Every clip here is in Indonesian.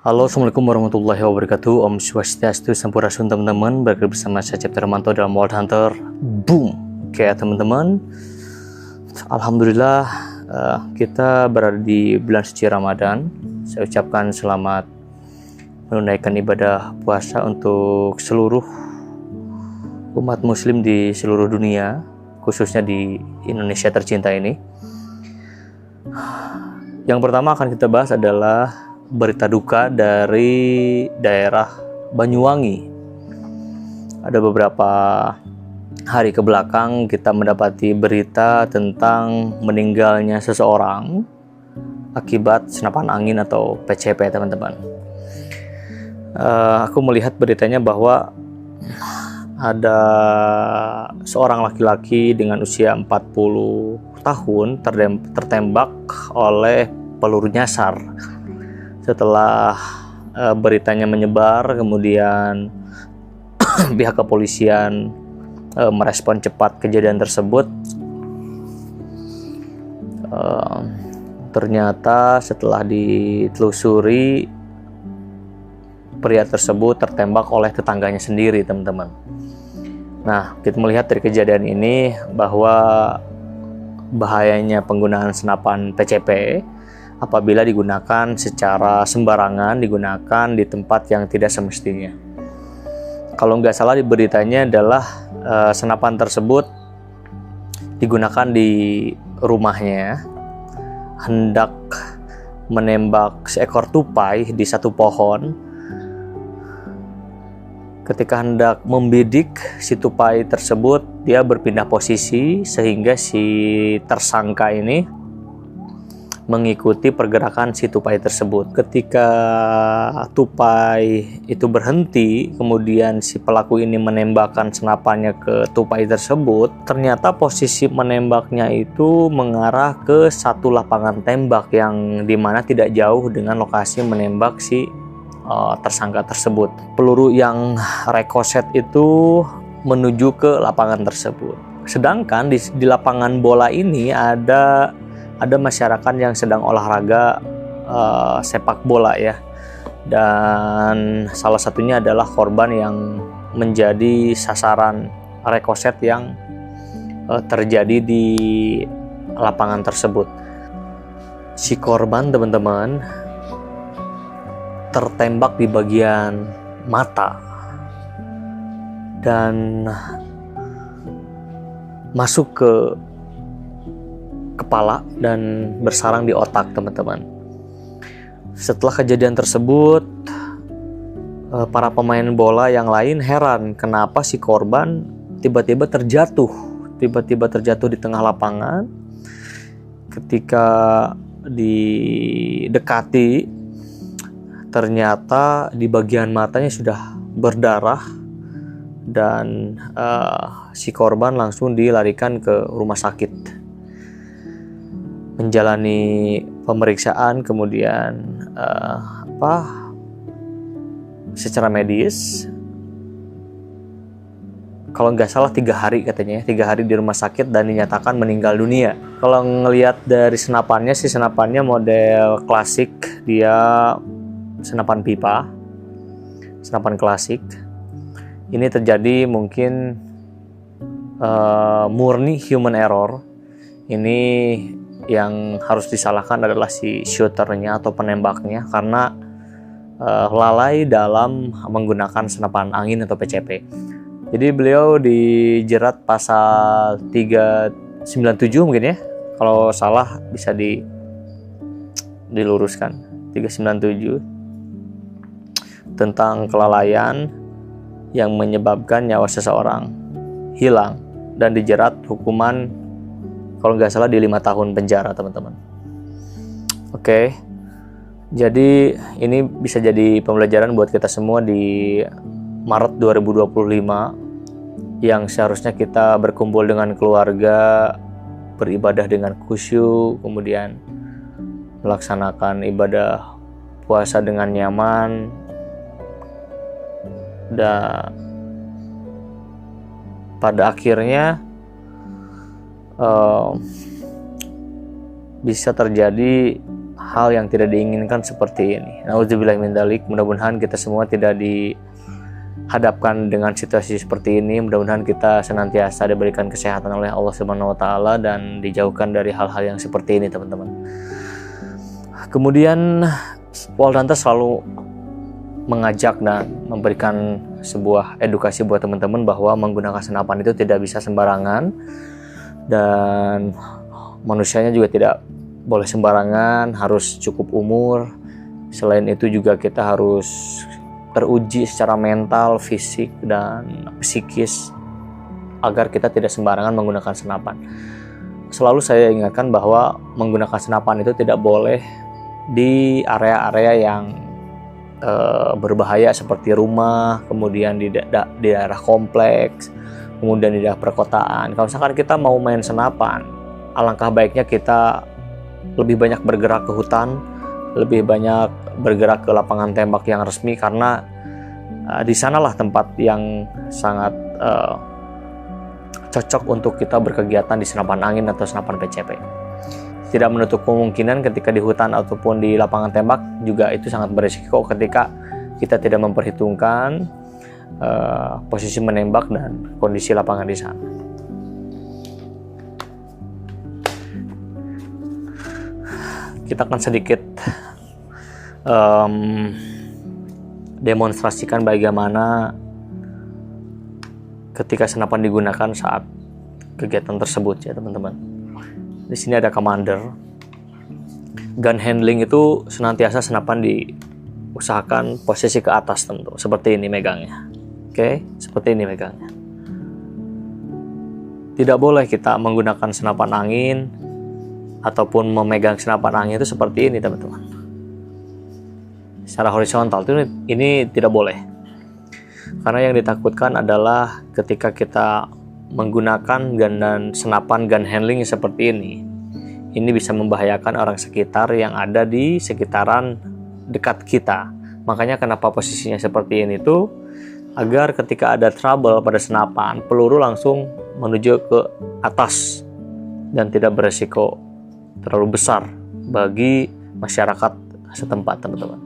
Halo, Assalamualaikum warahmatullahi wabarakatuh. Om Swastiastu, Sampurasun teman-teman. Bergabung bersama saya Cipta Hermanto dalam World Hunter. Boom. Oke teman-teman, Alhamdulillah kita berada di bulan suci Ramadan. Saya ucapkan selamat menunaikan ibadah puasa untuk seluruh umat muslim di seluruh dunia, khususnya di Indonesia tercinta ini. Yang pertama akan kita bahas adalah berita duka dari daerah Banyuwangi. Ada beberapa hari ke belakang kita mendapati berita tentang meninggalnya seseorang akibat senapan angin atau PCP, teman-teman. Aku melihat beritanya bahwa ada seorang laki-laki dengan usia 40 tahun tertembak oleh peluru nyasar. Setelah beritanya menyebar, kemudian pihak kepolisian merespon cepat kejadian tersebut. Ternyata setelah ditelusuri, pria tersebut tertembak oleh tetangganya sendiri, teman-teman. Nah, kita melihat dari kejadian ini bahwa bahayanya penggunaan senapan PCP apabila digunakan secara sembarangan, digunakan di tempat yang tidak semestinya. Kalau nggak salah di beritanya adalah senapan tersebut digunakan di rumahnya, hendak menembak seekor tupai di satu pohon. Ketika hendak membidik si tupai tersebut, dia berpindah posisi sehingga si tersangka ini mengikuti pergerakan si tupai tersebut. Ketika tupai itu berhenti, kemudian si pelaku ini menembakkan senapannya ke tupai tersebut. Ternyata posisi menembaknya itu mengarah ke satu lapangan tembak yang dimana tidak jauh dengan lokasi menembak si tersangka tersebut. Peluru yang rekoset itu menuju ke lapangan tersebut. Sedangkan di lapangan bola ini ada masyarakat yang sedang olahraga sepak bola ya, dan salah satunya adalah korban yang menjadi sasaran rekoset yang terjadi di lapangan tersebut. Si korban, teman-teman, tertembak di bagian mata dan masuk ke kepala dan bersarang di otak, teman-teman. Setelah kejadian tersebut, para pemain bola yang lain heran kenapa si korban tiba-tiba terjatuh di tengah lapangan. Ketika didekati, ternyata di bagian matanya sudah berdarah dan si korban langsung dilarikan ke rumah sakit menjalani pemeriksaan, kemudian secara medis. Kalau nggak salah 3 hari katanya, 3 hari di rumah sakit dan dinyatakan meninggal dunia. Kalau ngelihat dari senapannya sih, senapannya model klasik, dia senapan pipa, senapan klasik. Ini terjadi mungkin murni human error. Ini yang harus disalahkan adalah si shooternya atau penembaknya karena lalai dalam menggunakan senapan angin atau PCP. Jadi beliau dijerat pasal 397 mungkin ya. Kalau salah bisa diluruskan. 397 tentang kelalaian yang menyebabkan nyawa seseorang hilang dan dijerat hukuman kalau nggak salah di 5 tahun penjara, teman-teman. Oke, jadi ini bisa jadi pembelajaran buat kita semua di Maret 2025 yang seharusnya kita berkumpul dengan keluarga, beribadah dengan khusyuk, kemudian melaksanakan ibadah puasa dengan nyaman, dan pada akhirnya bisa terjadi hal yang tidak diinginkan seperti ini. Nauzubillah min dzalik. Mudah-mudahan kita semua tidak dihadapkan dengan situasi seperti ini. Mudah-mudahan kita senantiasa diberikan kesehatan oleh Allah Subhanahu wa taala dan dijauhkan dari hal-hal yang seperti ini, teman-teman. Kemudian Walranta selalu mengajak dan memberikan sebuah edukasi buat teman-teman bahwa menggunakan senapan itu tidak bisa sembarangan dan manusianya juga tidak boleh sembarangan, harus cukup umur. Selain itu juga kita harus teruji secara mental, fisik, dan psikis agar kita tidak sembarangan menggunakan senapan. Selalu saya ingatkan bahwa menggunakan senapan itu tidak boleh di area-area yang berbahaya seperti rumah, kemudian di daerah kompleks, kemudian di daerah perkotaan. Kalau misalkan kita mau main senapan, alangkah baiknya kita lebih banyak bergerak ke hutan, lebih banyak bergerak ke lapangan tembak yang resmi, karena di sanalah tempat yang sangat cocok untuk kita berkegiatan di senapan angin atau senapan PCP. Tidak menutup kemungkinan ketika di hutan ataupun di lapangan tembak juga itu sangat berisiko ketika kita tidak memperhitungkan posisi menembak dan kondisi lapangan di sana. Kita akan sedikit demonstrasikan bagaimana ketika senapan digunakan saat kegiatan tersebut, ya teman-teman. Di sini ada commander. Gun handling itu senantiasa senapan diusahakan posisi ke atas, tentu seperti ini megangnya. Oke, seperti ini megangnya. Tidak boleh kita menggunakan senapan angin ataupun memegang senapan angin itu seperti ini, teman-teman. Secara horizontal ini tidak boleh. Karena yang ditakutkan adalah ketika kita menggunakan gun dan senapan gun handling seperti ini bisa membahayakan orang sekitar yang ada di sekitaran dekat kita. Makanya kenapa posisinya seperti ini tuh, agar ketika ada trouble pada senapan, peluru langsung menuju ke atas dan tidak beresiko terlalu besar bagi masyarakat setempat, teman-teman.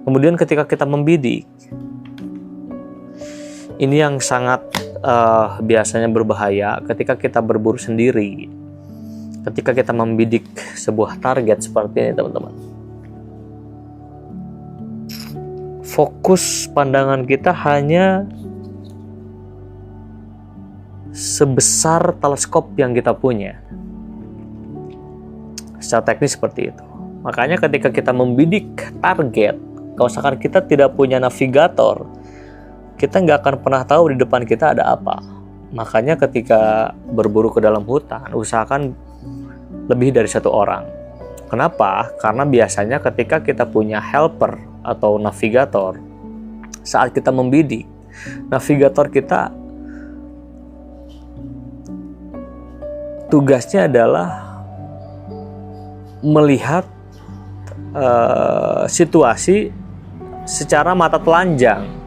Kemudian ketika kita membidik, ini yang sangat biasanya berbahaya ketika kita berburu sendiri. Ketika kita membidik sebuah target seperti ini, teman-teman, fokus pandangan kita hanya sebesar teleskop yang kita punya. Secara teknis seperti itu. Makanya ketika kita membidik target, kalau misalkan kita tidak punya navigator, kita nggak akan pernah tahu di depan kita ada apa. Makanya ketika berburu ke dalam hutan, usahakan lebih dari satu orang. Kenapa? Karena biasanya ketika kita punya helper atau navigator, saat kita membidik, navigator kita tugasnya adalah melihat situasi secara mata telanjang.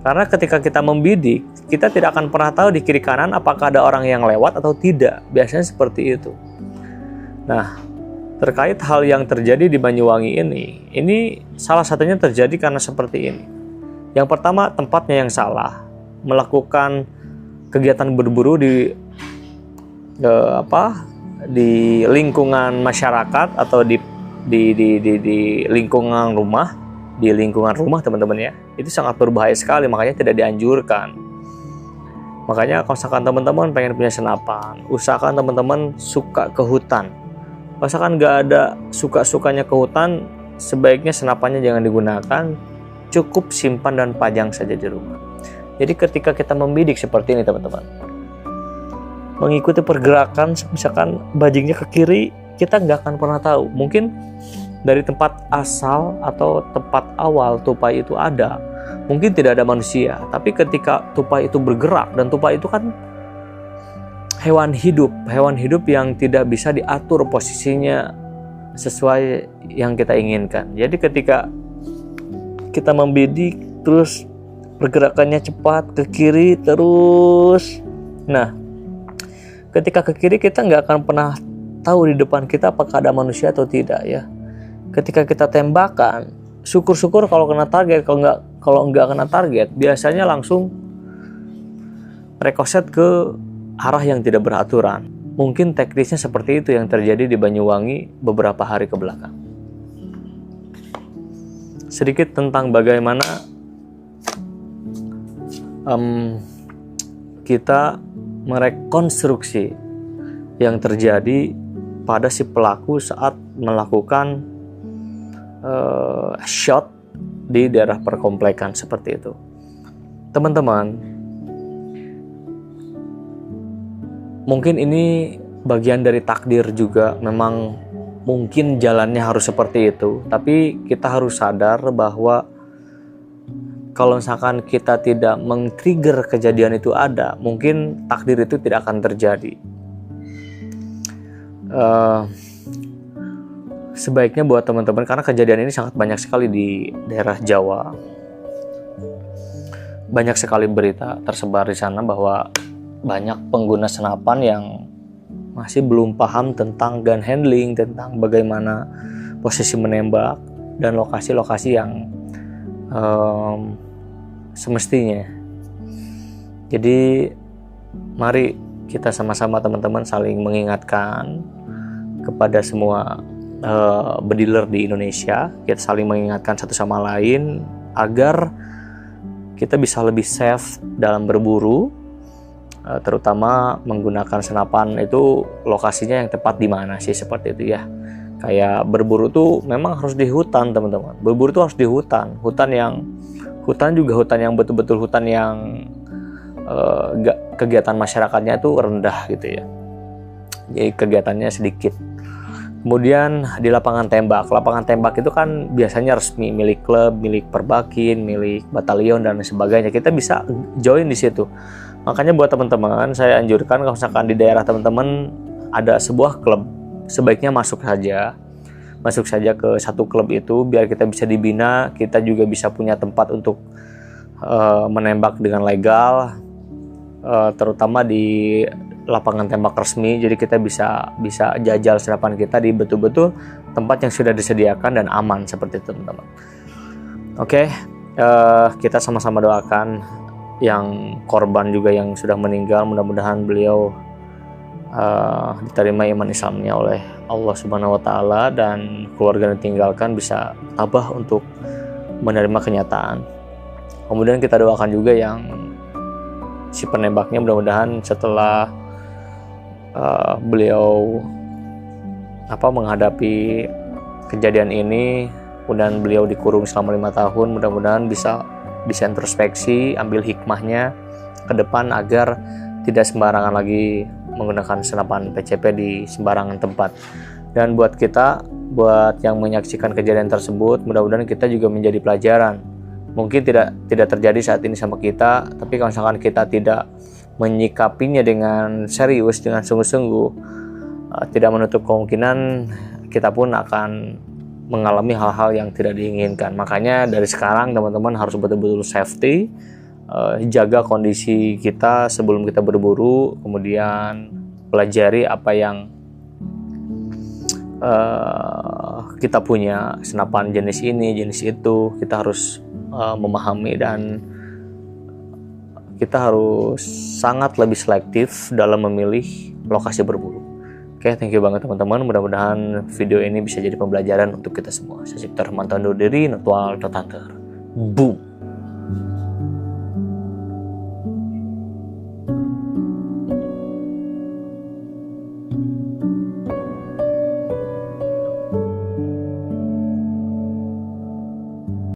Karena ketika kita membidik, kita tidak akan pernah tahu di kiri kanan apakah ada orang yang lewat atau tidak. Biasanya seperti itu. Nah, terkait hal yang terjadi di Banyuwangi ini salah satunya terjadi karena seperti ini. Yang pertama, tempatnya yang salah. Melakukan kegiatan berburu di lingkungan masyarakat atau di lingkungan rumah, teman-teman ya, itu sangat berbahaya sekali, makanya tidak dianjurkan. Makanya kalau misalkan teman-teman pengen punya senapan, usahakan teman-teman suka ke hutan. Kalau misalkan nggak ada suka-sukanya ke hutan, sebaiknya senapannya jangan digunakan, cukup simpan dan pajang saja di rumah. Jadi ketika kita membidik seperti ini, teman-teman, mengikuti pergerakan, misalkan bajingnya ke kiri, kita nggak akan pernah tahu. Mungkin dari tempat asal atau tempat awal tupai itu ada, mungkin tidak ada manusia. Tapi ketika tupai itu bergerak, dan tupai itu kan hewan hidup yang tidak bisa diatur posisinya sesuai yang kita inginkan. Jadi ketika kita membidik, terus pergerakannya cepat ke kiri terus, nah ketika ke kiri kita nggak akan pernah tahu di depan kita apakah ada manusia atau tidak ya. Ketika kita tembakan, syukur-syukur kalau kena target, kalau enggak kena target, biasanya langsung rekoset ke arah yang tidak beraturan. Mungkin teknisnya seperti itu yang terjadi di Banyuwangi beberapa hari ke belakang. Sedikit tentang bagaimana kita merekonstruksi yang terjadi pada si pelaku saat melakukan shot di daerah perkomplekan seperti itu. Teman-teman, mungkin ini bagian dari takdir juga, memang mungkin jalannya harus seperti itu, tapi kita harus sadar bahwa kalau misalkan kita tidak men-trigger kejadian itu ada, mungkin takdir itu tidak akan terjadi. Sebaiknya buat teman-teman, karena kejadian ini sangat banyak sekali di daerah Jawa. Banyak sekali berita tersebar di sana bahwa banyak pengguna senapan yang masih belum paham tentang gun handling, tentang bagaimana posisi menembak dan lokasi-lokasi yang semestinya. Jadi mari kita sama-sama teman-teman saling mengingatkan kepada semua bediler di Indonesia. Kita saling mengingatkan satu sama lain agar kita bisa lebih safe dalam berburu, terutama menggunakan senapan itu lokasinya yang tepat di mana sih, seperti itu ya. Kayak berburu tuh memang harus di hutan teman-teman. Berburu tuh harus di hutan. Hutan juga hutan yang betul-betul hutan yang kegiatan masyarakatnya itu rendah gitu ya. Jadi kegiatannya sedikit. Kemudian di lapangan tembak. Lapangan tembak itu kan biasanya resmi, milik klub, milik perbakin, milik batalion dan sebagainya. Kita bisa join di situ. Makanya buat teman-teman, saya anjurkan kalau misalkan di daerah teman-teman ada sebuah klub, sebaiknya masuk saja ke satu klub itu biar kita bisa dibina, kita juga bisa punya tempat untuk menembak dengan legal, terutama di lapangan tembak resmi. Jadi kita bisa jajal senapan kita di betul-betul tempat yang sudah disediakan dan aman seperti itu teman-teman. Oke, kita sama-sama doakan yang korban juga yang sudah meninggal, mudah-mudahan beliau diterima iman Islamnya oleh Allah Subhanahu wa Ta'ala, dan keluarga yang ditinggalkan bisa tabah untuk menerima kenyataan. Kemudian kita doakan juga yang si penembaknya, mudah-mudahan setelah beliau menghadapi kejadian ini, kemudian beliau dikurung selama 5 tahun, mudah-mudahan bisa introspeksi, ambil hikmahnya ke depan agar tidak sembarangan lagi menggunakan senapan PCP di sembarangan tempat. Dan buat yang menyaksikan kejadian tersebut, mudah-mudahan kita juga menjadi pelajaran. Mungkin tidak terjadi saat ini sama kita, tapi kalau misalkan kita tidak menyikapinya dengan serius, dengan sungguh-sungguh, tidak menutup kemungkinan kita pun akan mengalami hal-hal yang tidak diinginkan. Makanya dari sekarang teman-teman harus betul-betul safety, jaga kondisi kita sebelum kita berburu, kemudian pelajari apa yang kita punya, senapan jenis ini, jenis itu. Kita harus memahami dan kita harus sangat lebih selektif dalam memilih lokasi berburu. Oke, thank you banget teman-teman. Mudah-mudahan video ini bisa jadi pembelajaran untuk kita semua. Saya Cipta Hermanto undur diri, Notual Totanter. Boom.